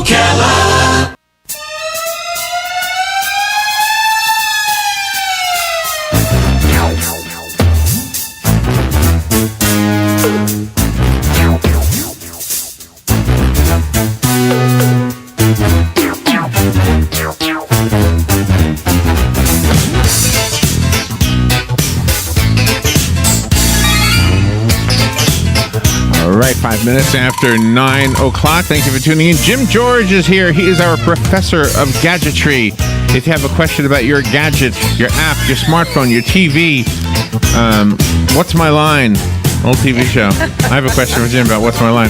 Ocala. All right, 5 minutes after 9 o'clock. Thank you for tuning in. Jim George is here. He is our professor of gadgetry. If you have a question about your gadget, your app, your smartphone, your TV, What's My Line? Old TV show. I have a question for Jim about What's My Line.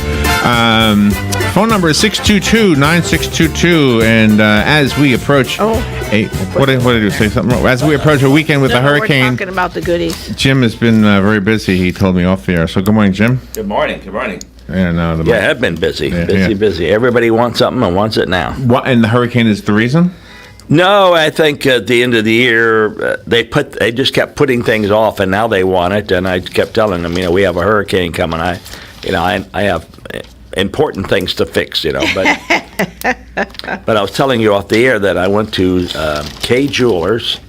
Phone number is 622-9622. And as we approach what did I do? Say something wrong? As we approach a weekend with the hurricane. We're talking about the goodies. Jim has been very busy. He told me off the air. So good morning, Jim. Good morning. Good morning. Yeah, I have been busy. Busy. Everybody wants something and wants it now. What? And the hurricane is the reason? No, I think at the end of the year they just kept putting things off, and now they want it. And I kept telling them, we have a hurricane coming. I have important things to fix, But but I was telling you off the air that I went to K Jewelers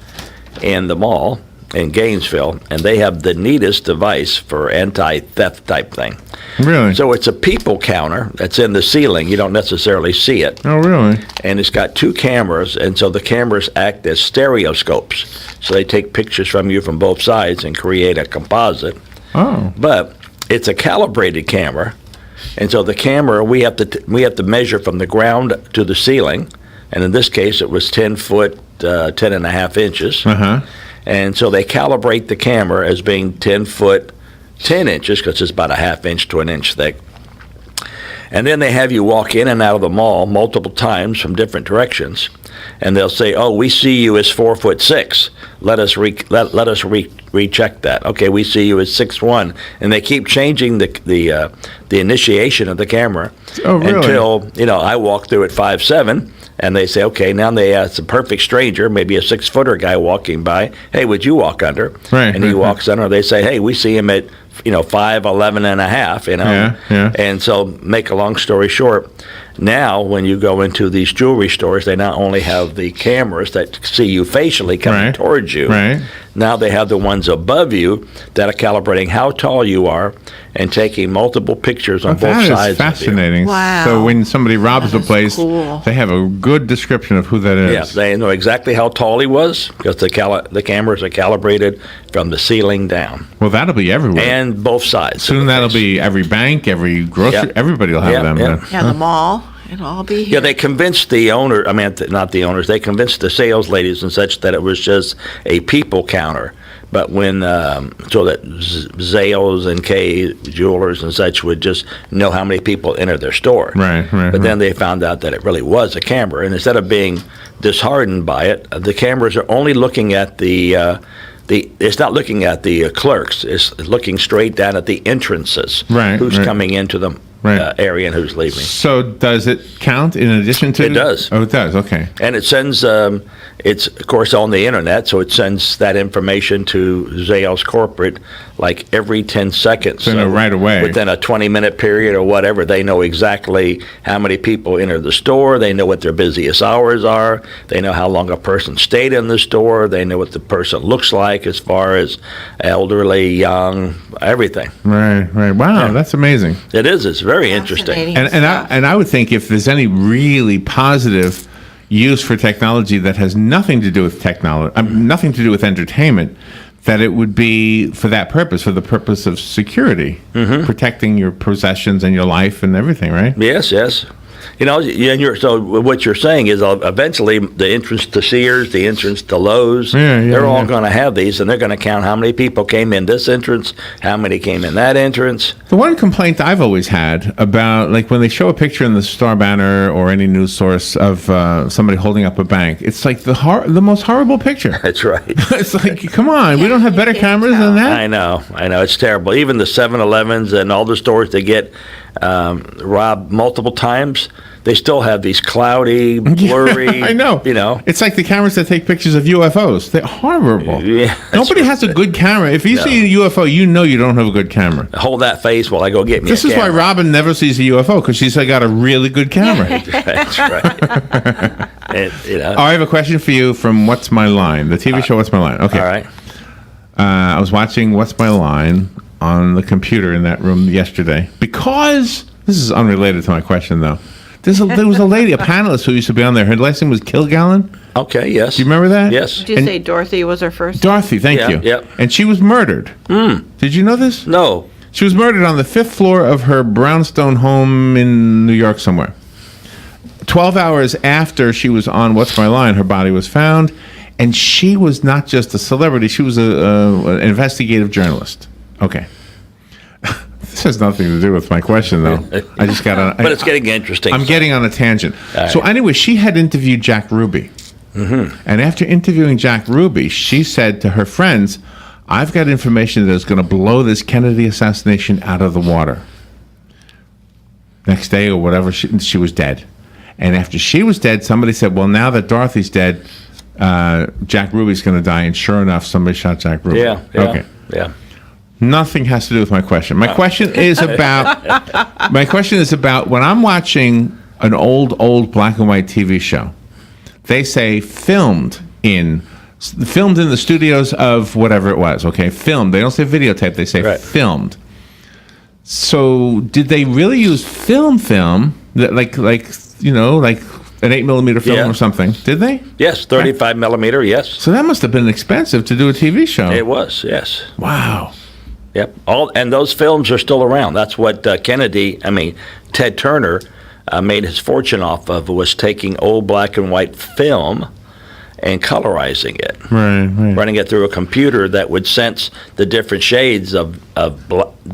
in the mall in Gainesville, and they have the neatest device for anti-theft type thing. Really? So it's a people counter that's in the ceiling. You don't necessarily see it. Oh, really? And it's got two cameras, and so the cameras act as stereoscopes. So they take pictures from you from both sides and create a composite. Oh. But it's a calibrated camera, and so the camera we have to measure from the ground to the ceiling, and in this case it was 10 foot 10 and a half inches. Uh-huh. And so they calibrate the camera as being 10 foot 10 inches, because it's about a half inch to an inch thick. And then they have you walk in and out of the mall multiple times from different directions, and they'll say, "Oh, we see you as 4'6". Let us recheck that. Okay, we see you as 6'1", and they keep changing the initiation of the camera. Oh, really? Until I walk through at 5'7". And they say, okay, now it's a perfect stranger, maybe a 6-footer guy walking by. Hey, would you walk under? Right. And he walks under. They say, hey, we see him at 5'11" and a half. Yeah. And so, make a long story short, now when you go into these jewelry stores, they not only have the cameras that see you facially coming towards you. Right. Now they have the ones above you that are calibrating how tall you are and taking multiple pictures on both sides. That is fascinating. Wow. So when somebody robs the place, cool. they have a good description of who that is. Yeah, they know exactly how tall he was because the cameras are calibrated from the ceiling down. Well, that'll be everywhere. And both sides. Soon that'll be every bank, every grocery, everybody will have them. Yep. Yeah, the mall. It'll all be here. Yeah, they convinced the owner, not the owners, they convinced the sales ladies and such that it was just a people counter. But when, so that Zales and K Jewelers and such would just know how many people enter their store. Right. But then they found out that it really was a camera. And instead of being disheartened by it, the cameras are only looking at it's not looking at the clerks. It's looking straight down at the entrances. Right. Who's coming into the area and who's leaving. So does it count in addition to? It does. Oh, it does. Okay. And it sends, it's of course on the internet, so it sends that information to Zales corporate like every 10 seconds. So right away. Within a 20-minute period or whatever, they know exactly how many people enter the store. They know what their busiest hours are. They know how long a person stayed in the store. They know what the person looks like as far as elderly, young, everything. Right. Wow, that's amazing. It is. It's very interesting. And I would think if there's any really positive use for technology that has nothing to do with technology, nothing to do with entertainment, that it would be for that purpose, for the purpose of security, protecting your possessions and your life and everything, right? Yes. So what you're saying is eventually the entrance to Sears, the entrance to Lowe's, they're all going to have these, and they're going to count how many people came in this entrance, how many came in that entrance. The one complaint I've always had about, like, when they show a picture in the Star Banner or any news source of somebody holding up a bank, it's like the most horrible picture. That's right. It's like, come on, we don't have better cameras than that? I know. It's terrible. Even the 7-Elevens and all the stores, they get Rob, multiple times. They still have these cloudy, blurry. I know. It's like the cameras that take pictures of UFOs. They're horrible. Yeah, Nobody has a good camera. If you see a UFO, you know you don't have a good camera. Hold that face while I go get me This a is camera. why Robin never sees a UFO, because she's got a really good camera. That's right. Oh, I have a question for you from What's My Line, the TV show What's My Line. Okay. All right. I was watching What's My Line on the computer in that room yesterday because this is unrelated to my question, though. There was a lady, a panelist who used to be on there. Her last name was Kilgallen. Okay, yes. Do you remember that? Yes. Did you say Dorothy was her first? Dorothy, thank you. Yep. And she was murdered. Did you know this? No. She was murdered on the 5th floor of her brownstone home in New York somewhere. 12 hours after she was on What's My Line, her body was found. And she was not just a celebrity. She was an investigative journalist. Okay. This has nothing to do with my question, though. I just got on. But it's getting interesting. I'm getting on a tangent. All So right. anyway, she had interviewed Jack Ruby. Mm-hmm. And after interviewing Jack Ruby, she said to her friends, I've got information that is going to blow this Kennedy assassination out of the water. Next day or whatever, she was dead. And after she was dead, somebody said, well, now that Dorothy's dead, Jack Ruby's going to die. And sure enough, somebody shot Jack Ruby. Yeah. Okay. Yeah. Nothing has to do with my question. My question is about when I'm watching an old black and white TV show. They say filmed in the studios of whatever it was. Okay, filmed. They don't say videotape. They say Right. filmed. So did they really use film that like an 8mm film Yeah. or something? Did they? Yes, 35 millimeter, yes. So that must have been expensive to do a TV show. It was, yes. Wow. Yep. And those films are still around. That's what Ted Turner made his fortune off of, was taking old black and white film and colorizing it. Right. Running it through a computer that would sense the different shades of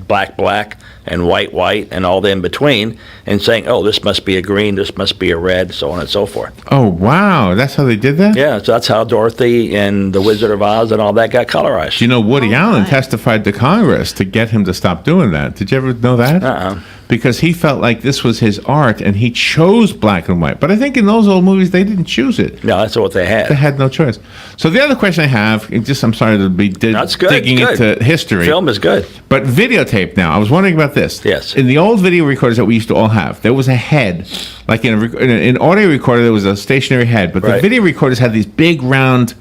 black, and white, and all the in between, and saying, oh, this must be a green, this must be a red, so on and so forth. Oh, wow. That's how they did that? Yeah, so that's how Dorothy and the Wizard of Oz and all that got colorized. You know, Woody Allen testified to Congress to get him to stop doing that. Did you ever know that? Because he felt like this was his art, and he chose black and white. But I think in those old movies, they didn't choose it. No, that's what they had. They had no choice. So the other question I have, I'm sorry to be That's good. digging Good. into history. Film is good. But videotape now, I was wondering about this. Yes. In the old video recorders that we used to all have, there was a head. Like in an audio recorder, there was a stationary head. But the Right. video recorders had these big, round,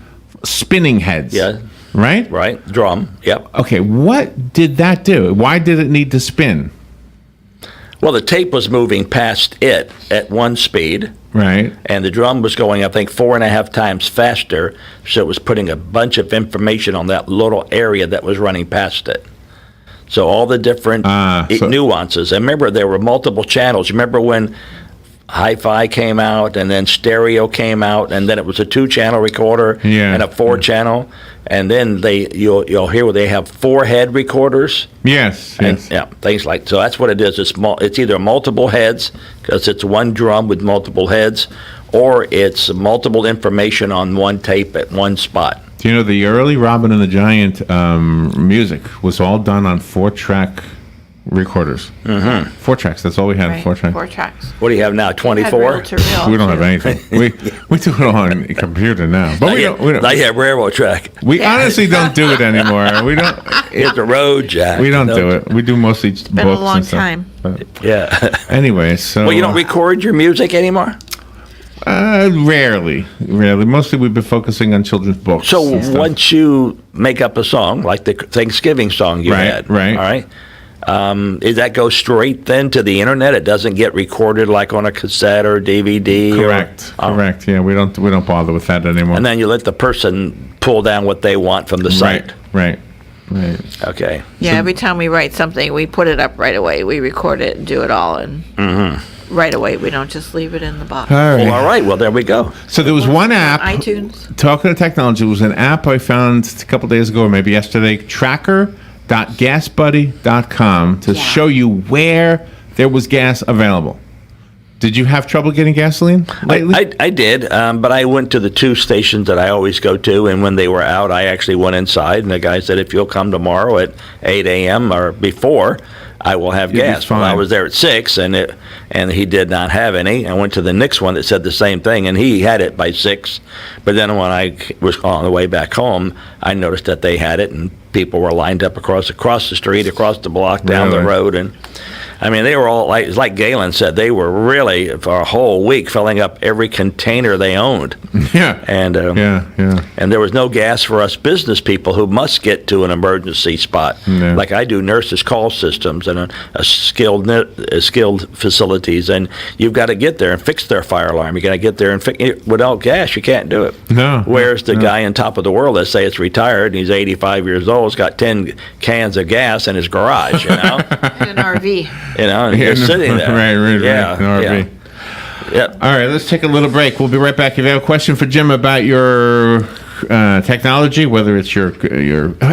spinning heads. Yeah. Right? Right, drum, yep. Okay, what did that do? Why did it need to spin? Well, the tape was moving past it at one speed, Right. and the drum was going, I think, 4.5 times faster, so it was putting a bunch of information on that little area that was running past it. So all the different nuances. And remember, there were multiple channels. Remember when hi-fi came out, and then stereo came out, and then it was a 2-channel recorder and a 4-channel, and then you'll hear where they have 4-head recorders. Yes. And, things like, so that's what it is. It's either multiple heads, because it's one drum with multiple heads, or it's multiple information on one tape at one spot. Do you know the early Robin and the Giant music was all done on 4-track recorders? Mm-hmm. 4 tracks. That's all we had. Right, 4 tracks. 4 tracks. What do you have now, 24? Reel to reel, We don't have too. anything. we do it on a computer now, but we don't. They have railroad track. We honestly don't do it anymore. We don't. Here's the road, Jack. We don't do it. We do mostly books been a long and stuff. time. But Yeah. anyway, so Well, you don't record your music anymore? rarely. Mostly, we've been focusing on children's books. So and stuff. once you make up a song, like the Thanksgiving song you Right, had, right. all right, does that go straight then to the internet? It doesn't get recorded like on a cassette or DVD? Correct. Correct. Yeah, we don't bother with that anymore. And then you let the person pull down what they want from the site. Right. Okay. Yeah, every time we write something, we put it up right away. We record it and do it all, and right away. We don't just leave it in the box. All right. Well, all right. Well, there we go. So there was one app. iTunes. Talking to technology, was an app I found a couple days ago, or maybe yesterday. Tracker.gasbuddy.com to show you where there was gas available. Did you have trouble getting gasoline lately? I did, but I went to the 2 stations that I always go to, and when they were out, I actually went inside, and the guy said, if you'll come tomorrow at 8 a.m. or before, I will have You'll be gas. Well, I fine. was there at 6, and he did not have any. I went to the next one that said the same thing, and he had it by 6. But then when I was on the way back home, I noticed that they had it, and people were lined up across the street, across the block, down the Really? road, and I mean, they were all like Galen said, they were really for a whole week filling up every container they owned. Yeah. And and there was no gas for us business people who must get to an emergency spot. No. Like I do nurses call systems and a skilled facilities, and you've got to get there and fix their fire alarm. You got to get there and fix it. Without gas, you can't do it. No. Whereas the guy on top of the world, let's say it's retired, and he's 85 years old, has got 10 cans of gas in his garage, you know. In an RV. You know, and you're sitting there. Right. Yeah, An RV. yeah. Yep. All right, let's take a little break. We'll be right back. If you have a question for Jim about your technology, whether it's your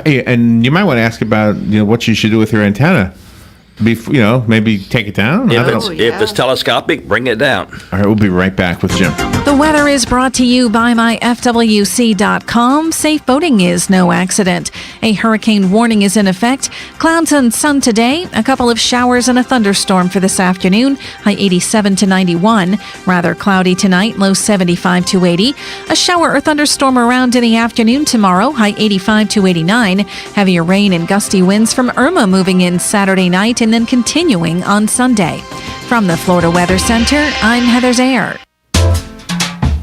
hey, and you might want to ask about what you should do with your antenna. Maybe take it down. I don't know. If it's telescopic, bring it down. All right, we'll be right back with Jim. The weather is brought to you by myfwc.com. Safe boating is no accident. A hurricane warning is in effect. Clouds and sun today. A couple of showers and a thunderstorm for this afternoon. High 87 to 91. Rather cloudy tonight. Low 75 to 80. A shower or thunderstorm around in the afternoon tomorrow. High 85 to 89. Heavier rain and gusty winds from Irma moving in Saturday night and then continuing on Sunday. From the Florida Weather Center, I'm Heather Zayer.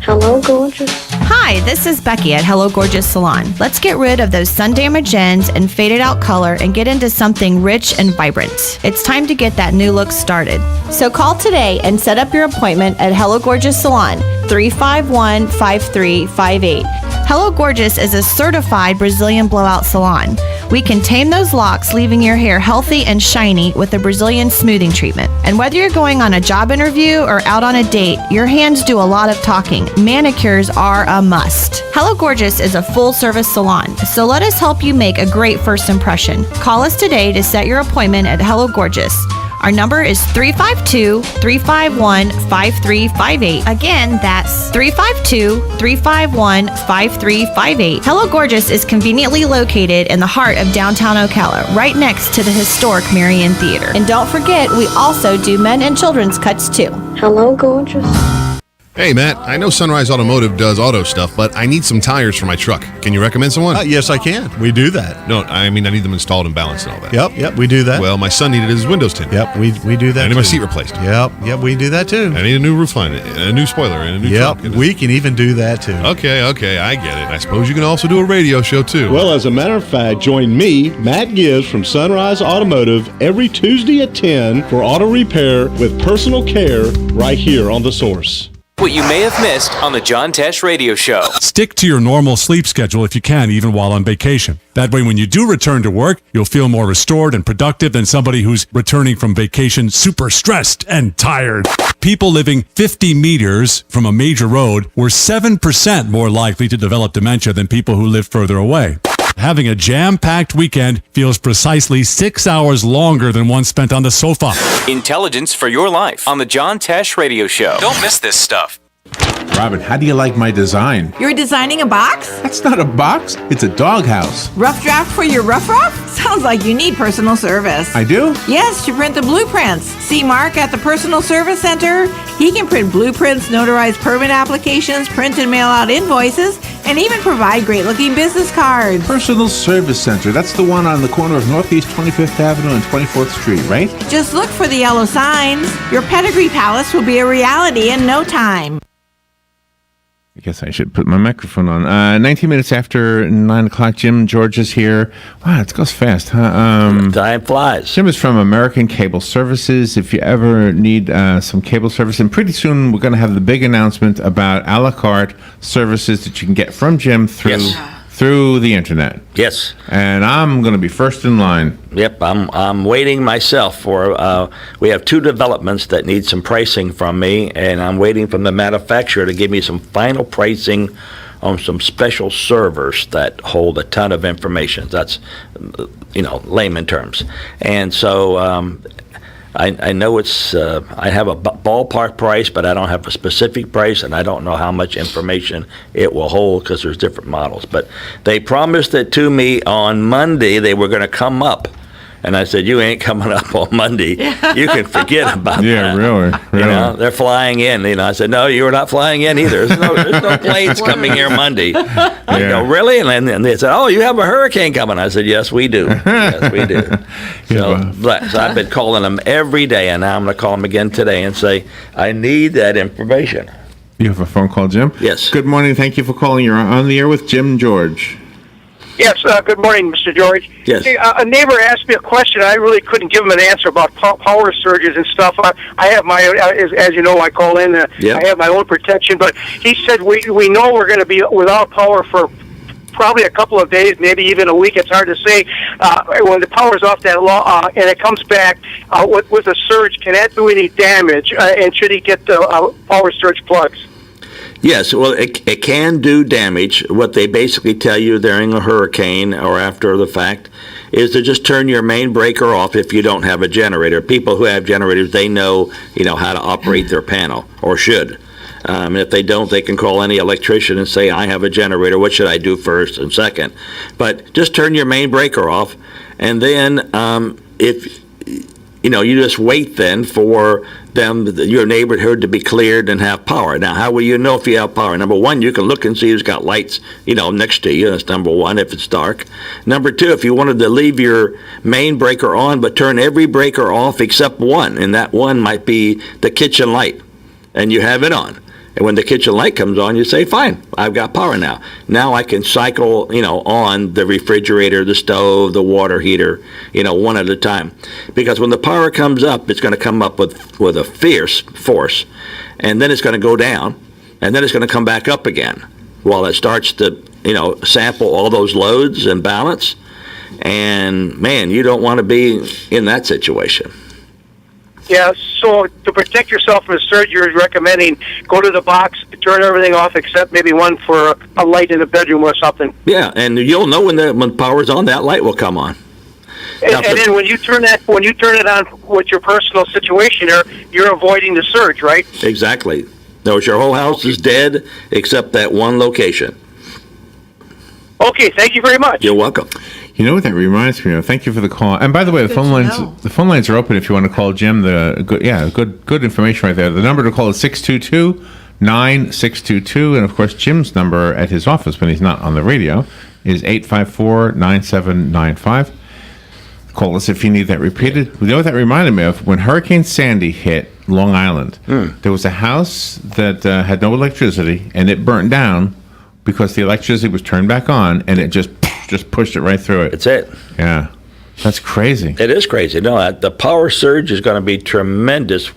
Hello, gorgeous. Hi, this is Becky at Hello Gorgeous Salon. Let's get rid of those sun damaged ends and faded out color and get into something rich and vibrant. It's time to get that new look started. So call today and set up your appointment at Hello Gorgeous Salon, 351-5358. Hello Gorgeous is a certified Brazilian blowout salon. We can tame those locks, leaving your hair healthy and shiny with a Brazilian smoothing treatment. And whether you're going on a job interview or out on a date, your hands do a lot of talking. Manicures are a must. Hello Gorgeous is a full-service salon, so let us help you make a great first impression. Call us today to set your appointment at Hello Gorgeous. Our number is 352-351-5358. Again, that's 352-351-5358. Hello Gorgeous is conveniently located in the heart of downtown Ocala, right next to the historic Marion Theater. And don't forget, we also do men and children's cuts too. Hello, gorgeous. Hey, Matt, I know Sunrise Automotive does auto stuff, but I need some tires for my truck. Can you recommend someone? Yes, I can. We do that. No, I mean, I need them installed and balanced and all that. Yep, we do that. Well, my son needed his windows tinted. Yep, we do that. I need my seat replaced. Yep, we do that too. I need a new roof line, a new spoiler, and a new Yep, trunk. we can even do that too. Okay, I get it. I suppose you can also do a radio show, too. Well, as a matter of fact, join me, Matt Gibbs from Sunrise Automotive, every Tuesday at 10 for auto repair with personal care right here on The Source. What you may have missed on the John Tesh Radio Show. Stick to your normal sleep schedule if you can, even while on vacation. That way, when you do return to work, you'll feel more restored and productive than somebody who's returning from vacation super stressed and tired. People living 50 meters from a major road were 7% more likely to develop dementia than people who live further away. Having a jam-packed weekend feels precisely 6 hours longer than one spent on the sofa. Intelligence for your life on the John Tesh Radio Show. Don't miss this stuff. Robin, how do you like my design? You're designing a box? That's not a box. It's a doghouse. Rough draft for your rough? Sounds like you need personal service. I do? Yes, to print the blueprints. See Mark at the Personal Service Center. He can print blueprints, notarize permit applications, print and mail out invoices, and even provide great-looking business cards. Personal Service Center. That's the one on the corner of Northeast 25th Avenue and 24th Street, right? Just look for the yellow signs. Your pedigree palace will be a reality in no time. I guess I should put my microphone on. 19 minutes after 9 o'clock, Jim George is here. Wow, it goes fast, huh? Time flies. Jim is from American Cable Services. If you ever need some cable service, and pretty soon we're going to have the big announcement about a la carte services that you can get from Jim through the internet. Yes. And I'm going to be first in line. Yep, I'm waiting myself for, we have 2 developments that need some pricing from me, and I'm waiting from the manufacturer to give me some final pricing on some special servers that hold a ton of information. That's, layman terms. And so I know it's, I have a ballpark price, but I don't have a specific price, and I don't know how much information it will hold because there's different models. But they promised it to me on Monday. They were going to come up And I said, you ain't coming up on Monday. You can forget about that. Yeah, really. You know, they're flying in. You know, I said, no, you're not flying in either. There's no planes coming here Monday. I go, really? And they said, oh, you have a hurricane coming. I said, yes, we do. Yes, we do. So I've been calling them every day, and now I'm going to call them again today and say, I need that information. You have a phone call, Jim? Yes. Good morning. Thank you for calling. You're on the air with Jim George. Yes, good morning, Mr. George. Yes. Hey, a neighbor asked me a question. I really couldn't give him an answer about power surges and stuff. I have my, as you know, I call in. I have my own protection. But he said we know we're going to be without power for probably a couple of days, maybe even a week. It's hard to say. When the power's off that and it comes back with a surge, can that do any damage? And should he get the power surge plugs? Yes, well, it can do damage. What they basically tell you during a hurricane or after the fact is to just turn your main breaker off if you don't have a generator. People who have generators, they know how to operate their panel, or should. And if they don't, they can call any electrician and say, I have a generator, what should I do first and second? But just turn your main breaker off, and then if you just wait then for your neighborhood to be cleared and have power. Now, how will you know if you have power? Number one, you can look and see who's got lights, next to you. That's number one, if it's dark. Number two, if you wanted to leave your main breaker on but turn every breaker off except one, and that one might be the kitchen light, and you have it on. And when the kitchen light comes on, you say, fine, I've got power now. Now I can cycle, on the refrigerator, the stove, the water heater, one at a time. Because when the power comes up, it's going to come up with a fierce force. And then it's going to go down. And then it's going to come back up again while it starts to, sample all those loads and balance. And, man, you don't want to be in that situation. Yeah, so to protect yourself from a surge, you're recommending go to the box, turn everything off except maybe one for a light in the bedroom or something. Yeah, and you'll know when power's on, that light will come on. And then when you turn it on with your personal situation, you're avoiding the surge, right? Exactly. No, your whole house is dead except that one location. Okay, thank you very much. You're welcome. You know what that reminds me of? Thank you for the call. And by the way, the phone lines are open if you want to call Jim. Good information right there. The number to call is 622-9622, and of course Jim's number at his office when he's not on the radio is 854-9795. Call us if you need that repeated. You know what that reminded me of? When Hurricane Sandy hit Long Island, there was a house that had no electricity, and it burnt down because the electricity was turned back on, and it just pushed it right through it. That's it. Yeah. That's crazy. It is crazy. No, the power surge is going to be tremendous.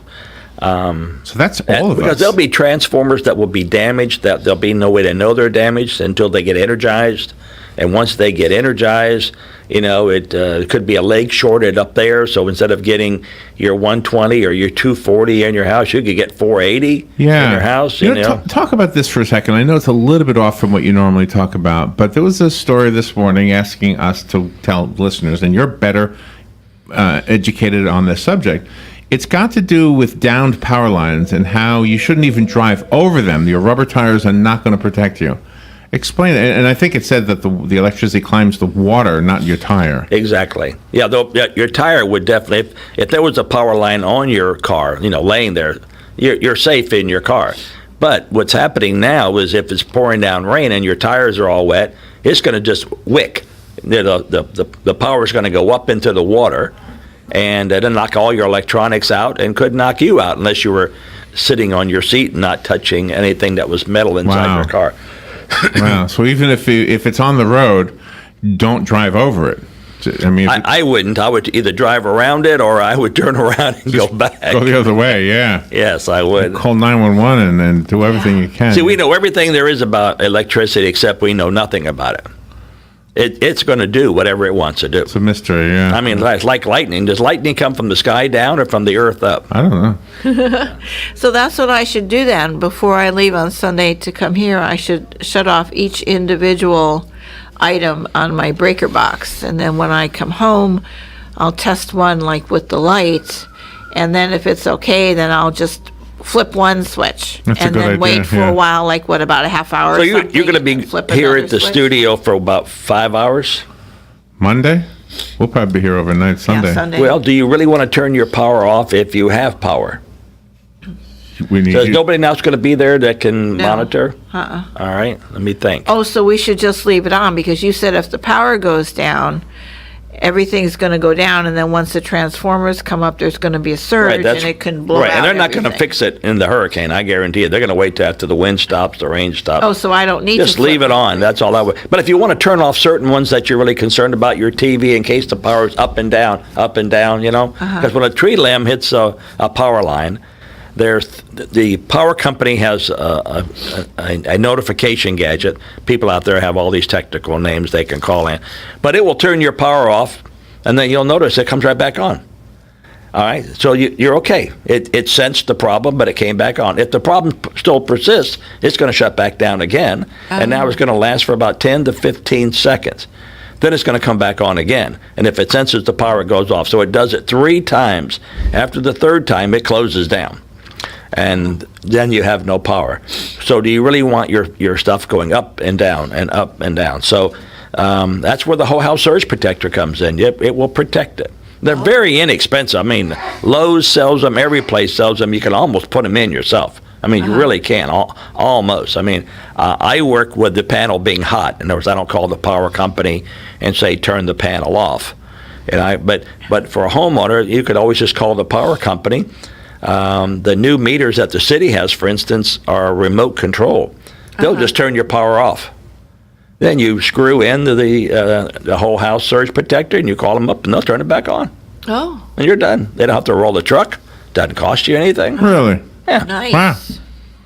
So that's all of us. Because there'll be transformers that will be damaged, that there'll be no way to know they're damaged until they get energized. And once they get energized, it could be a leg shorted up there. So instead of getting your 120 or your 240 in your house, you could get 480 in your house. Talk about this for a second. I know it's a little bit off from what you normally talk about, but there was a story this morning asking us to tell listeners, and you're better educated on this subject. It's got to do with downed power lines and how you shouldn't even drive over them. Your rubber tires are not going to protect you. Explain it. And I think it said that the electricity climbs the water, not your tire. Exactly. Yeah, your tire would definitely, if there was a power line on your car, laying there, you're safe in your car. But what's happening now is if it's pouring down rain and your tires are all wet, it's going to just wick. The power is going to go up into the water, and it'll knock all your electronics out and could knock you out unless you were sitting on your seat and not touching anything that was metal inside your car. Wow. So even if it's on the road, don't drive over it. I mean, I wouldn't. I would either drive around it or I would turn around and go back. Go the other way, yeah. Yes, I would. Call 911 and do everything you can. See, we know everything there is about electricity, except we know nothing about it. It's going to do whatever it wants to do. It's a mystery, yeah. I mean, it's like lightning. Does lightning come from the sky down or from the earth up? I don't know. So that's what I should do then. Before I leave on Sunday to come here, I should shut off each individual item on my breaker box. And then when I come home, I'll test one like with the light. And then if it's okay, then I'll just flip one switch. That's and a good then idea, wait for a while, like about a half hour So or you're something, going to be flip here another at the switch. studio for about 5 hours? Monday? We'll probably be here overnight Sunday. Yeah, Sunday. Well, do you really want to turn your power off if you have power? We need So is nobody else going to be there that can No. monitor? Uh-uh. All right, let me think. Oh, so we should just leave it on, because you said if the power goes down, everything's going to go down, and then once the transformers come up, there's going to be a surge, and it can blow right, out and they're not going to everything. fix it in the hurricane. I guarantee you. They're going to wait till after the wind stops, the rain stops. Oh, so I don't need Just to leave flip it on. That's all I would. But if you want to turn off certain ones that you're really concerned about, your TV, in case the power is up and down, you know, because when a tree limb hits a power line, the power company has a notification gadget. People out there have all these technical names they can call in, but it will turn your power off, and then you'll notice it comes right back on. All right, so you're okay. It sensed the problem, but it came back on. If the problem still persists, it's going to shut back down again, and now it's going to last for about 10 to 15 seconds. Then it's going to come back on again, and if it senses the power, it goes off. So it does it 3 times. After the 3rd time, it closes down, and then you have no power. So do you really want your stuff going up and down and up and down? So that's where the whole house surge protector comes in. It will protect it. They're very inexpensive. I mean, Lowe's sells them. Every place sells them. You can almost put them in yourself. I mean, you really can, almost. I mean, I work with the panel being hot. In other words, I don't call the power company and say, turn the panel off. But for a homeowner, you could always just call the power company. The new meters that the city has, for instance, are remote control. They'll just turn your power off. Then you screw into the whole house surge protector, and you call them up, and they'll turn it back on. Oh, And you're done. They don't have to roll the truck. Doesn't cost you anything. Really? Yeah. nice. Wow.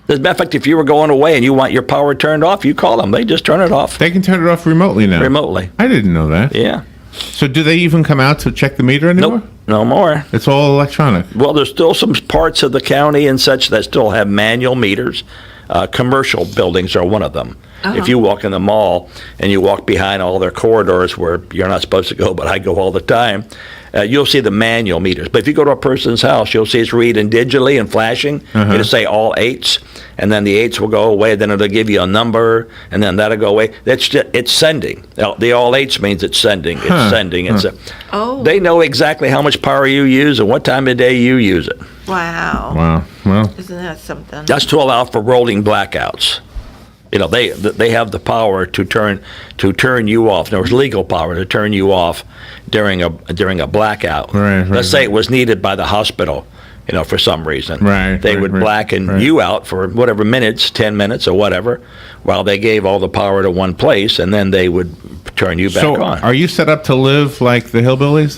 As a matter of fact, if you were going away and you want your power turned off, you call them. They just turn it off They can turn it off remotely now. remotely. I didn't know that. Yeah. So do they even come out to check the meter anymore? Nope. No more. It's all electronic. Well, there's still some parts of the county and such that still have manual meters. Commercial buildings are one of them. If you walk in the mall and you walk behind all their corridors where you're not supposed to go, but I go all the time, you'll see the manual meters. But if you go to a person's house, you'll see it's reading digitally and flashing. It'll say all 8s, and then the 8s will go away. Then it'll give you a number, and then that'll go away. It's sending. The all 8s means it's sending. It's sending. They know exactly how much power you use and what time of day you use it. Wow. Wow. Well, Isn't that something? That's to allow for rolling blackouts. You know, they have the power to turn you off. There's legal power to turn you off during a blackout. Right, Let's say it was needed by the hospital, you know, for some reason. They would blacken you out for whatever minutes, 10 minutes or whatever, while they gave all the power to one place, and then they would turn you back so on. are you set up to live like the hillbillies?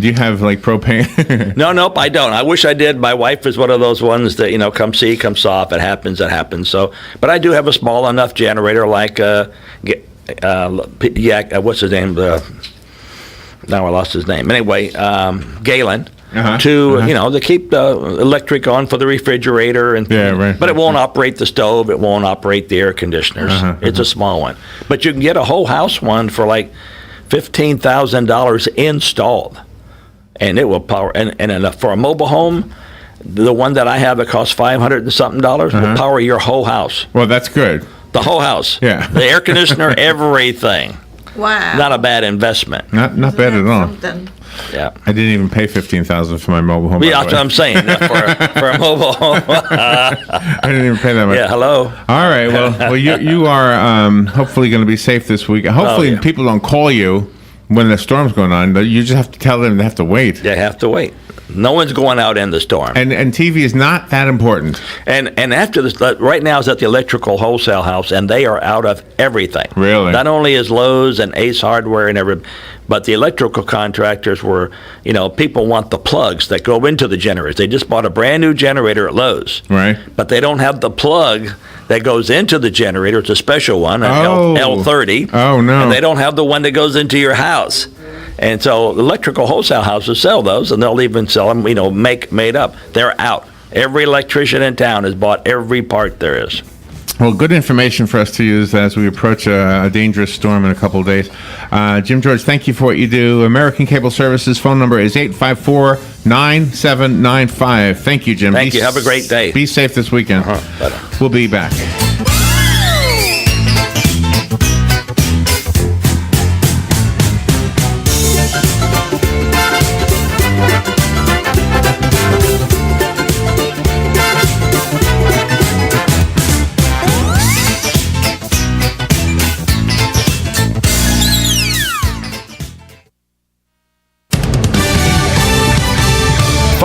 Do you have like propane? Nope, I don't. I wish I did. My wife is one of those ones that, you know, come see, come saw. If it happens, it happens. So, but I do have a small enough generator like, what's his name? Now I lost his name. Anyway, Galen. To keep the electric on for the refrigerator but it won't operate the stove, it won't operate the air conditioners. It's a small one, but you can get a whole house one for like $15,000 installed, and it will power. And for a mobile home, the one that I have that costs $500 and something will power your whole house. Well, that's good. The whole house. Yeah. The air conditioner, everything. Wow. Not a bad investment. Not bad at all. Something. Yeah. I didn't even pay $15,000 for my mobile home. Yeah, that's what I'm saying. For a mobile home. I didn't even pay that much. Yeah, hello. All right. Well, you are hopefully going to be safe this week. Hopefully, people don't call you when the storm's going on. You just have to tell them they have to wait. They have to wait. No one's going out in the storm. And TV is not that important. And after this, right now is at the electrical wholesale house, and they are out of everything. Really? Not only is Lowe's and Ace Hardware and everything, but the electrical contractors were, people want the plugs that go into the generators. They just bought a brand new generator at Lowe's. Right. But they don't have the plug that goes into the generator. It's a special one, an L30. Oh, no. And they don't have the one that goes into your house. And so electrical wholesale houses sell those, and they'll even sell them, made up. They're out. Every electrician in town has bought every part there is. Well, good information for us to use as we approach a dangerous storm in a couple of days. Jim George, thank you for what you do. American Cable Services phone number is 854-9795. Thank you, Jim. Thank you. Have a great day. Be safe this weekend. We'll be back.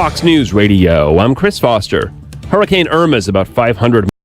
Fox News Radio, I'm Chris Foster. Hurricane Irma is about 500 miles